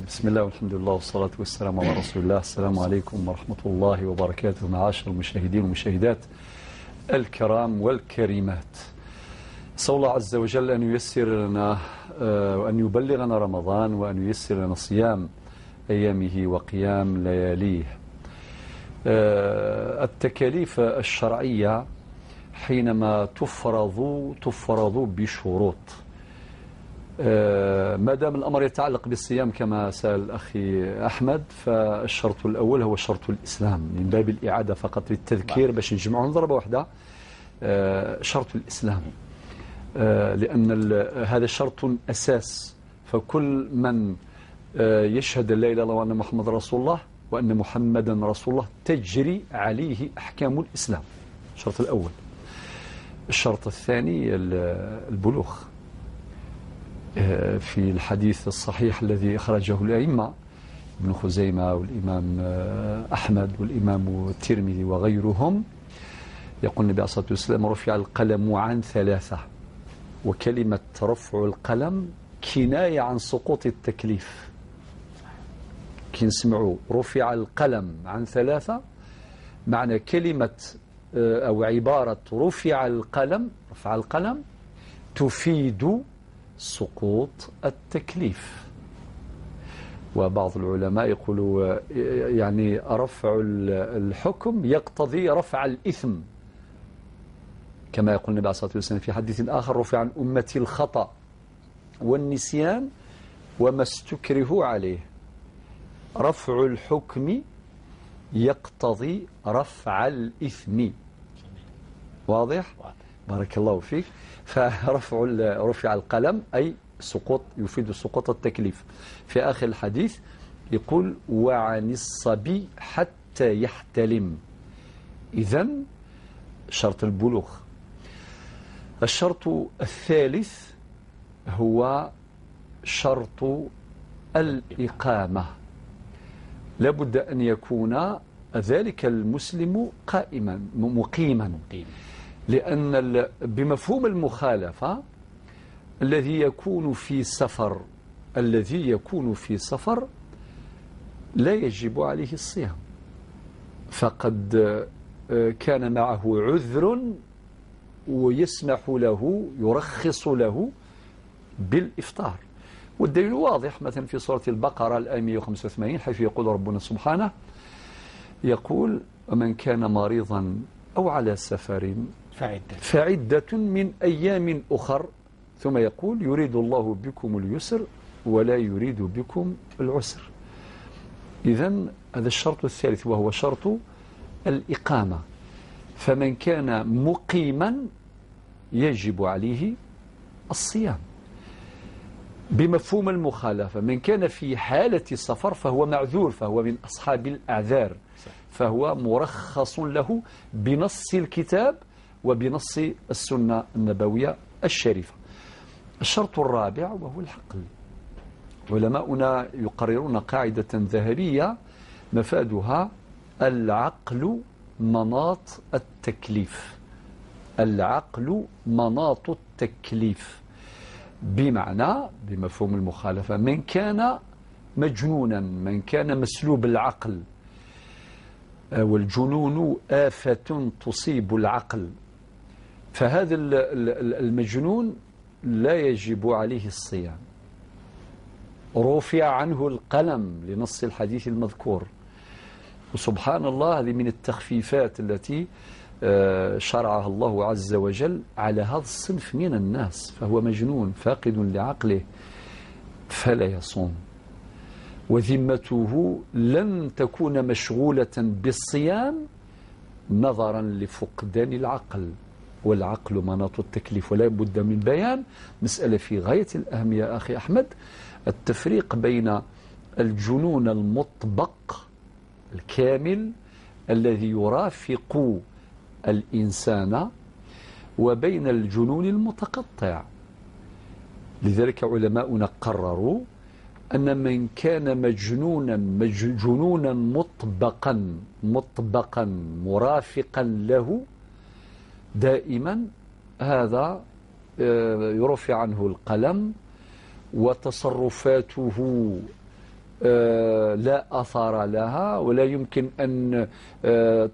بسم الله والحمد لله والصلاة والسلام على رسول الله. السلام عليكم ورحمة الله وبركاته معاشر المشاهدين والمشاهدات الكرام والكريمات. أسأل الله عز وجل أن ييسر لنا وأن يبلغنا رمضان وأن ييسر لنا صيام أيامه وقيام لياليه. التكاليف الشرعية حينما تفرض بشروط. ما دام الأمر يتعلق بالصيام كما سأل أخي أحمد، فالشرط الأول هو شرط الإسلام، من باب الإعادة فقط للتذكير باش نجمعهم ضربة واحدة. شرط الإسلام، لأن هذا شرط أساس، فكل من يشهد لا إله إلا الله وأن محمد رسول الله وأن محمدا رسول الله تجري عليه أحكام الإسلام. الشرط الأول. الشرط الثاني البلوغ. في الحديث الصحيح الذي أخرجه الأئمة ابن خزيمة والإمام أحمد والإمام الترمذي وغيرهم، يقول النبي عليه الصلاة والسلام: رفع القلم عن ثلاثة. وكلمة رفع القلم كناية عن سقوط التكليف. كي نسمعوا رفع القلم عن ثلاثة، معنى كلمة أو عبارة رفع القلم تفيد سقوط التكليف. وبعض العلماء يقولوا يعني رفع الحكم يقتضي رفع الإثم، كما يقول النبي عليه الصلاة والسلام في حديث آخر: رفع عن أمتي الخطأ والنسيان وما استكرهوا عليه. رفع الحكم يقتضي رفع الإثم. واضح؟ بارك الله فيك. فرفع القلم أي سقوط، يفيد سقوط التكليف. في آخر الحديث يقول: وعن الصبي حتى يحتلم. إذن شرط البلوغ. الشرط الثالث هو شرط الإقامة. لابد أن يكون ذلك المسلم مقيما، لأن بمفهوم المخالفة الذي يكون في سفر لا يجب عليه الصيام، فقد كان معه عذر ويسمح له، يرخص له بالإفطار. والدليل واضح، مثلا في سورة البقرة الآية 185، حيث يقول ربنا سبحانه: يقول: ومن كان مريضا أو على سفر فعدة من أيام أخر، ثم يقول: يريد الله بكم اليسر ولا يريد بكم العسر. إذن هذا الشرط الثالث وهو شرط الإقامة. فمن كان مقيما يجب عليه الصيام بمفهوم المخالفة. من كان في حالة سفر فهو معذور، فهو من أصحاب الأعذار، فهو مرخص له بنص الكتاب وبنص السنة النبوية الشريفة. الشرط الرابع وهو العقل. علماؤنا يقررون قاعدة ذهبية مفادها: العقل مناط التكليف. العقل مناط التكليف، بمعنى بمفهوم المخالفة: من كان مجنونا، من كان مسلوب العقل، والجنون آفة تصيب العقل، فهذا المجنون لا يجب عليه الصيام. رفع عنه القلم لنص الحديث المذكور. وسبحان الله، هذه من التخفيفات التي شرعها الله عز وجل على هذا الصنف من الناس، فهو مجنون فاقد لعقله فلا يصوم، وذمته لن تكون مشغولة بالصيام نظرا لفقدان العقل، والعقل مناط التكليف. ولا بد من بيان مسألة في غاية الأهمية أخي أحمد: التفريق بين الجنون المطبق الكامل الذي يرافق الإنسان وبين الجنون المتقطع. لذلك علماؤنا قرروا أن من كان جنونا مطبقا مرافقا له دائما، هذا يرفع عنه القلم، وتصرفاته لا أثار لها، ولا يمكن أن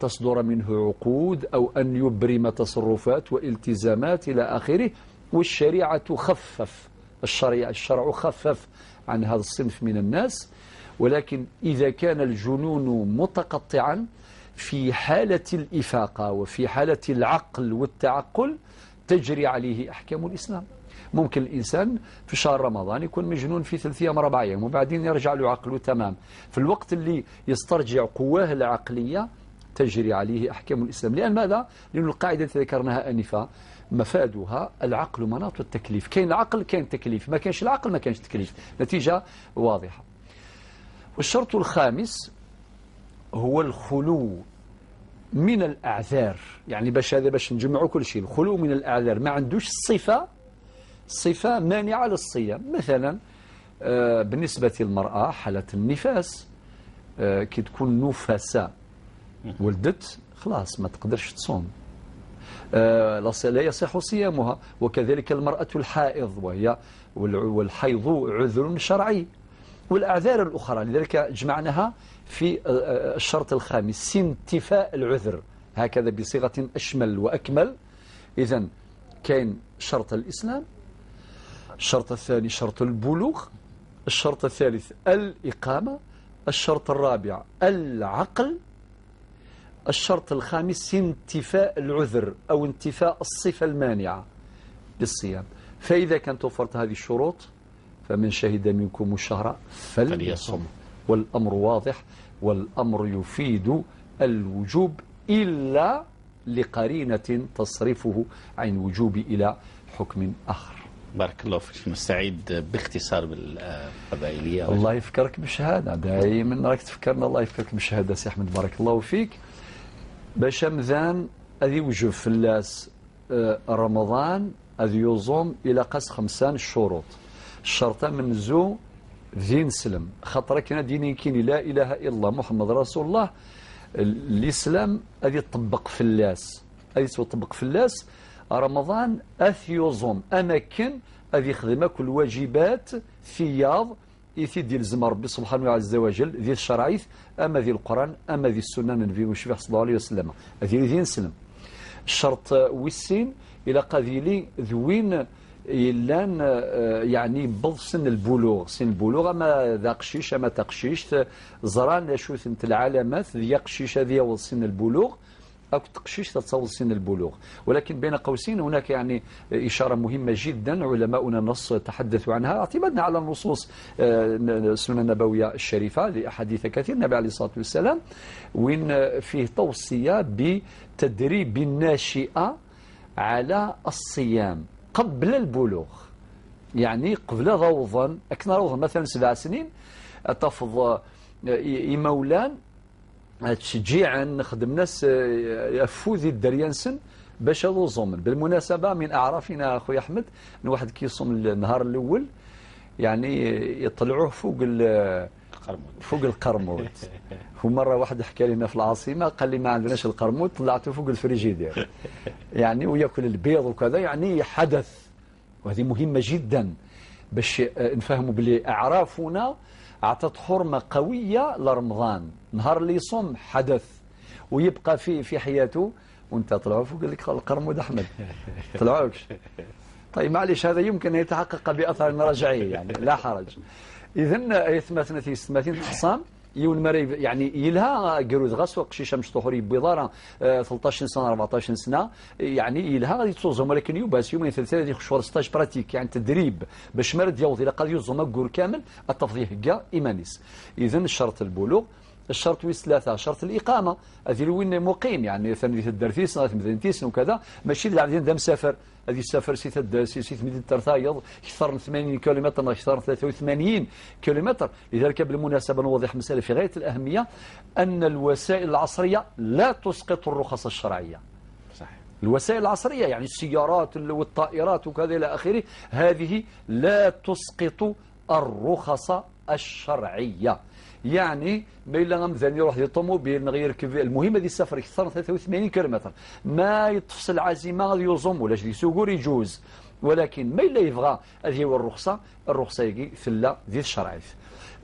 تصدر منه عقود أو أن يبرم تصرفات والتزامات إلى آخره. والشريعة خفف، الشرع خفف عن هذا الصنف من الناس. ولكن إذا كان الجنون متقطعا في حالة الإفاقة وفي حالة العقل والتعقل تجري عليه أحكام الإسلام. ممكن الإنسان في شهر رمضان يكون مجنون في 3 أيام 4 أيام وبعدين يرجع له عقله تمام. في الوقت اللي يسترجع قواه العقلية تجري عليه أحكام الإسلام. لأن ماذا؟ لأن القاعدة ذكرناها آنفا مفادها العقل مناط التكليف. كاين العقل كاين تكليف، ما كانش العقل ما كانش تكليف. نتيجة واضحة. والشرط الخامس هو الخلو من الأعذار. يعني باش نجمعوا كل شيء، الخلو من الأعذار، ما عندوش صفة مانعة للصيام. مثلا بالنسبة للمرأة حالة النفاس، كي تكون نفساء ولدت خلاص ما تقدرش تصوم، لا يصح صيامها. وكذلك المرأة الحائض، وهي والحيض عذر شرعي. والأعذار الأخرى لذلك جمعناها في الشرط الخامس، انتفاء العذر، هكذا بصيغة أشمل وأكمل. إذن كاين شرط الإسلام، الشرط الثاني شرط البلوغ، الشرط الثالث الإقامة، الشرط الرابع العقل، الشرط الخامس انتفاء العذر أو انتفاء الصفة المانعة للصيام. فإذا كانت توفرت هذه الشروط فمن شهد منكم الشهر فليصم. والأمر واضح، والأمر يفيد الوجوب إلا لقرينة تصرفه عن الوجوب إلى حكم آخر. بارك الله فيك. نستعيد باختصار بالقبائلية. الله يفكرك بالشهادة، دائما راك تفكرنا. الله يفكرك بالشهادة سي أحمد، بارك الله فيك. باش مذان أذي وجب في اللاس رمضان أذي يوزوم إلى قس 5 شروط. الشرطة من زو ذي نسلم، خاطر كنا ديني كيني لا إله إلا الله محمد رسول الله. الإسلام أذي يطبق في اللاس، أذي يطبق في اللاس رمضان أثيوزوم أماكن أذي يخدم كل واجبات فياض إثي ديال زم ربي سبحانه عز وجل ذي الشرعيث، أما ذي القرآن أما ذي السنة النبي مشفيع صلى الله عليه وسلم. ذي نسلم. الشرط والسين إلى قذيلي ذوين إلان يعني بض سن البلوغ. سن البلوغ أما ذا قشيش أما تقشيش زران شو ثنت العلامات ذي قشيش هذه أول سن البلوغ أو تقشيش تتصور سن البلوغ. ولكن بين قوسين هناك يعني إشارة مهمة جدا علماؤنا النص تحدثوا عنها اعتمادنا على النصوص السنة النبوية الشريفة لأحاديث كثير النبي عليه الصلاة والسلام، وين فيه توصية بتدريب الناشئة على الصيام قبل البلوغ. يعني قبل روضا، أكنا روضا مثلا 7 سنين تفض إمولان تشجيعا نخدم ناس يفوذي الدريانسن باش هذو زومن. بالمناسبة من أعرافنا أخوي أحمد أن واحد كيصوم النهار الأول يعني يطلعوه فوق القرمود. ومرة واحد حكى لنا في العاصمة قال لي ما عندناش القرمود، طلعته فوق الفريجيدير يعني ويأكل البيض وكذا. يعني حدث، وهذه مهمة جدا باش نفهموا بلي أعرافنا أعطت حرمة قوية لرمضان. نهار اللي يصوم حدث ويبقى في حياته، وانت طلعوا فوق القرمود أحمد طلعوكش. طيب معلش هذا يمكن أن يتحقق بأثر رجعي يعني لا حرج. إذن يثمثنا 30 حصام يون مريب يعني يلها قرود غسوق شيشة مش طهوري بضارة 13 سنة 14 سنة يعني يلها غادي توزهم، ولكن يوباس يومين 3 غادي يخشوا ستاج براتيك يعني تدريب باش مرد يوض إلى قد يوزهم أقول كامل التفضيه كاع إيمانيس. إذن الشرط البلوغ، الشرط ويس 3 شرط الإقامة هذه وين مقيم يعني ثاني تدرتي سنة مثلا سنة وكذا، ماشي اللي عندنا دا مسافر هذه السفر سيت مدينة ترثايض أكثر من 80 كيلومتر أكثر من 83 كيلومتر. لذلك بالمناسبة نوضح مسألة في غاية الأهمية أن الوسائل العصرية لا تسقط الرخص الشرعية. صحيح. الوسائل العصرية يعني السيارات والطائرات وكذا إلى آخره هذه لا تسقط الرخص الشرعية. يعني ما إلا غمثاني يروح للطوموبيل نغير كيف المهم هذه السفر أكثر من 83 كيلومتر ما يتفصل عزيمة غادي يوزم ولا جدي سوغور يجوز، ولكن ما إلا يبغى هذه هو الرخصة يجي ثلا ذي الشرعية.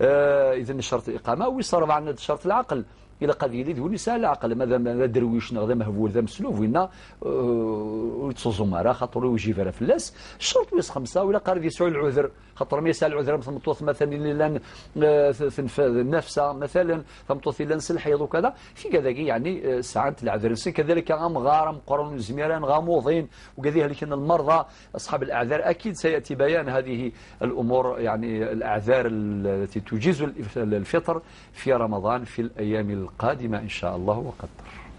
إذن الشرط الإقامة ويصرف عن شرط العقل إلى قضية اللي يقول سهل العقل ماذا درويش نغدا مهبول ذا مسلوف وإنا ويتصوزو مرا خاطر ويجي فرا فلاس الشرط ويس خمسة ولا قارد يسعو العذر خاطر ما يسال العذر مثلا مطوث مثلا لان النفسة مثلا فمطوث لان الحيض وكذا في كذا يعني ساعات العذر كذلك غام غارم قرن زميران غاموضين وكذلك ان المرضى أصحاب الأعذار أكيد سيأتي بيان هذه الأمور يعني الأعذار التي تجيز الفطر في رمضان في الأيام القادمة إن شاء الله وقدر.